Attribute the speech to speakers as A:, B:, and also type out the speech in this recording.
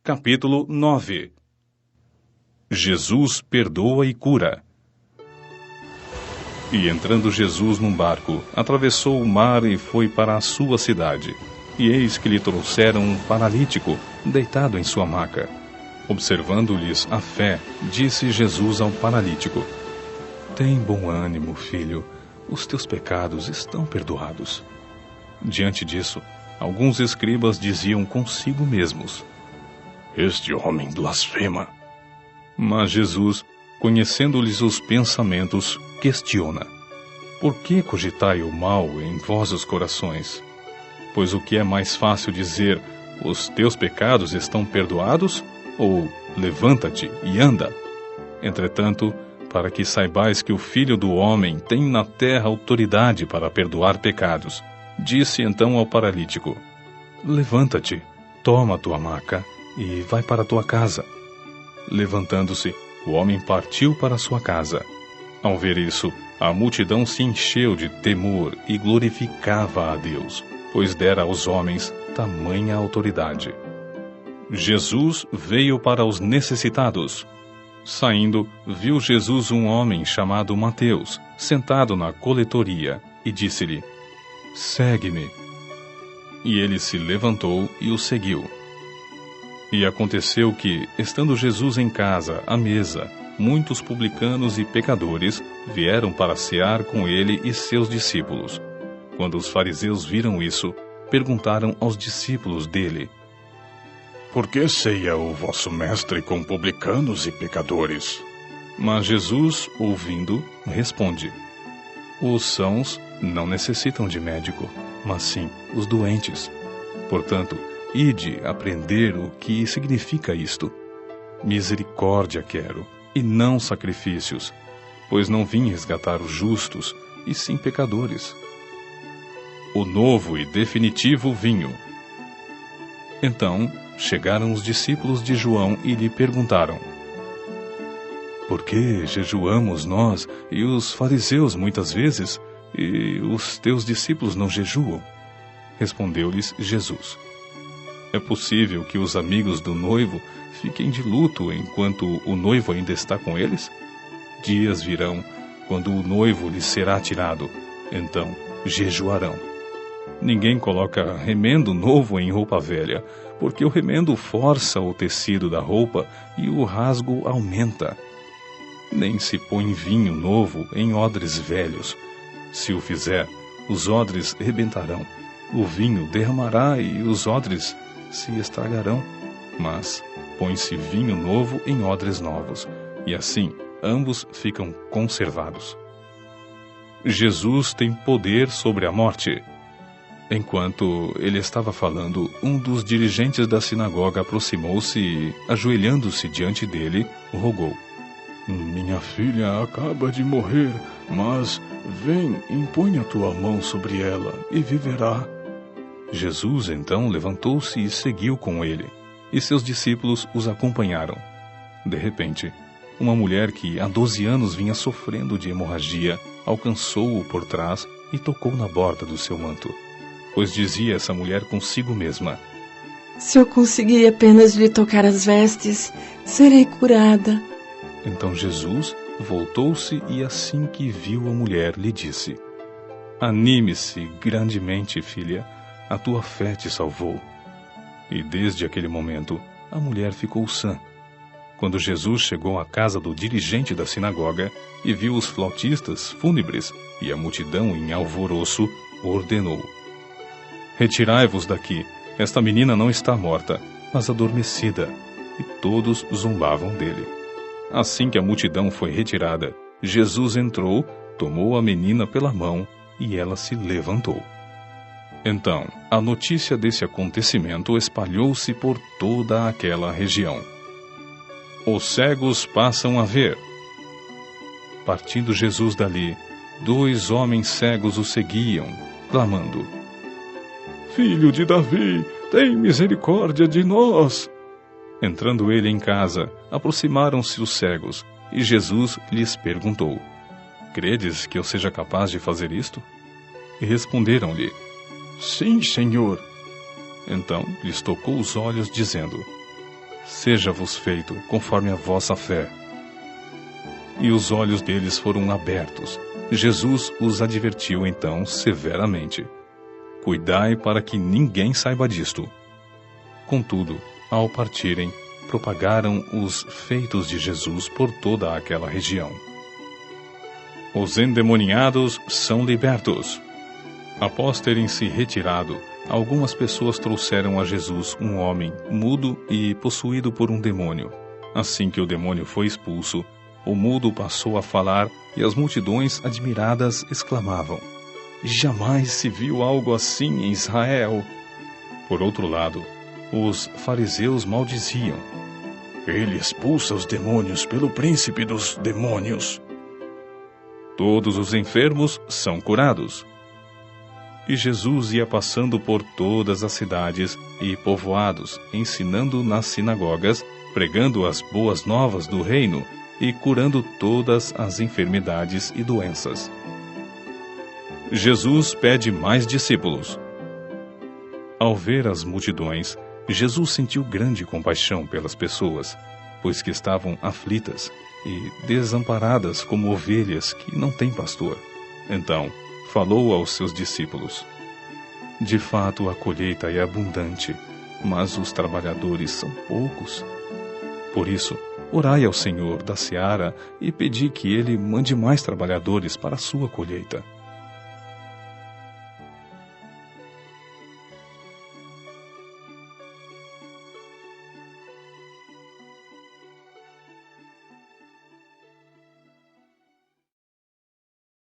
A: Capítulo 9. Jesus perdoa e cura. E entrando Jesus num barco, atravessou o mar e foi para a sua cidade. E eis que lhe trouxeram um paralítico, deitado em sua maca. Observando-lhes a fé, disse Jesus ao paralítico: Tem bom ânimo, filho, os teus pecados estão perdoados. Diante disso, alguns escribas diziam consigo mesmos: Este homem blasfema. Mas Jesus, conhecendo-lhes os pensamentos, questiona: Por que cogitai o mal em vossos corações? Pois o que é mais fácil dizer: Os teus pecados estão perdoados? Ou levanta-te e anda? Entretanto, para que saibais que o Filho do Homem tem na terra autoridade para perdoar pecados, disse então ao paralítico: Levanta-te, toma a tua maca e vai para a tua casa. Levantando-se, o homem partiu para sua casa. Ao ver isso, a multidão se encheu de temor e glorificava a Deus, pois dera aos homens tamanha autoridade. Jesus veio para os necessitados. Saindo, viu Jesus um homem chamado Mateus, sentado na coletoria, e disse-lhe: Segue-me. E ele se levantou e o seguiu. E aconteceu que, estando Jesus em casa, à mesa, muitos publicanos e pecadores vieram para cear com ele e seus discípulos. Quando os fariseus viram isso, perguntaram aos discípulos dele: Por que ceia o vosso mestre com publicanos e pecadores? Mas Jesus, ouvindo, responde: Os sãos não necessitam de médico, mas sim os doentes. Portanto, ide aprender o que significa isto. Misericórdia quero, e não sacrifícios, pois não vim resgatar os justos, e sim pecadores. O novo e definitivo vinho. Então, chegaram os discípulos de João e lhe perguntaram: Por que jejuamos nós e os fariseus muitas vezes, e os teus discípulos não jejuam? Respondeu-lhes Jesus: É possível que os amigos do noivo fiquem de luto enquanto o noivo ainda está com eles? Dias virão, quando o noivo lhes será tirado, então jejuarão. Ninguém coloca remendo novo em roupa velha, porque o remendo força o tecido da roupa e o rasgo aumenta. Nem se põe vinho novo em odres velhos. Se o fizer, os odres rebentarão, o vinho derramará e os odres se estragarão. Mas põe-se vinho novo em odres novos, e assim ambos ficam conservados. Jesus tem poder sobre a morte. Enquanto ele estava falando, um dos dirigentes da sinagoga aproximou-se e, ajoelhando-se diante dele, rogou: Minha filha acaba de morrer, mas vem, impõe a tua mão sobre ela e viverá. Jesus então levantou-se e seguiu com ele, e seus discípulos os acompanharam. De repente, uma mulher que há 12 anos vinha sofrendo de hemorragia alcançou-o por trás e tocou na borda do seu manto. Pois dizia essa mulher consigo mesma:
B: Se eu conseguir apenas lhe tocar as vestes, serei curada.
A: Então Jesus voltou-se e assim que viu a mulher lhe disse: Anime-se grandemente, filha, a tua fé te salvou. E desde aquele momento a mulher ficou sã. Quando Jesus chegou à casa do dirigente da sinagoga e viu os flautistas fúnebres e a multidão em alvoroço, ordenou: Retirai-vos daqui, esta menina não está morta, mas adormecida. E todos zombavam dele. Assim que a multidão foi retirada, Jesus entrou, tomou a menina pela mão e ela se levantou. Então, a notícia desse acontecimento espalhou-se por toda aquela região. Os cegos passam a ver. Partindo Jesus dali, 2 homens cegos o seguiam, clamando: Filho de Davi, tem misericórdia de nós. Entrando ele em casa, aproximaram-se os cegos, e Jesus lhes perguntou: Credes que eu seja capaz de fazer isto? E responderam-lhe: Sim, Senhor. Então lhes tocou os olhos, dizendo: seja-vos feito conforme a vossa fé. E os olhos deles foram abertos. Jesus os advertiu então severamente: cuidai para que ninguém saiba disto. Contudo, ao partirem, propagaram os feitos de Jesus por toda aquela região. Os endemoniados são libertos. Após terem se retirado, algumas pessoas trouxeram a Jesus um homem mudo e possuído por um demônio. Assim que o demônio foi expulso, o mudo passou a falar e as multidões admiradas exclamavam: jamais se viu algo assim em Israel. Por outro lado, os fariseus maldiziam: ele expulsa os demônios pelo príncipe dos demônios. Todos os enfermos são curados. E Jesus ia passando por todas as cidades e povoados, ensinando nas sinagogas, pregando as boas novas do reino e curando todas as enfermidades e doenças. Jesus pede mais discípulos. Ao ver as multidões, Jesus sentiu grande compaixão pelas pessoas, pois que estavam aflitas e desamparadas como ovelhas que não têm pastor. Então, falou aos seus discípulos: de fato a colheita é abundante, mas os trabalhadores são poucos. Por isso, orai ao Senhor da seara e pedi que ele mande mais trabalhadores para a sua colheita.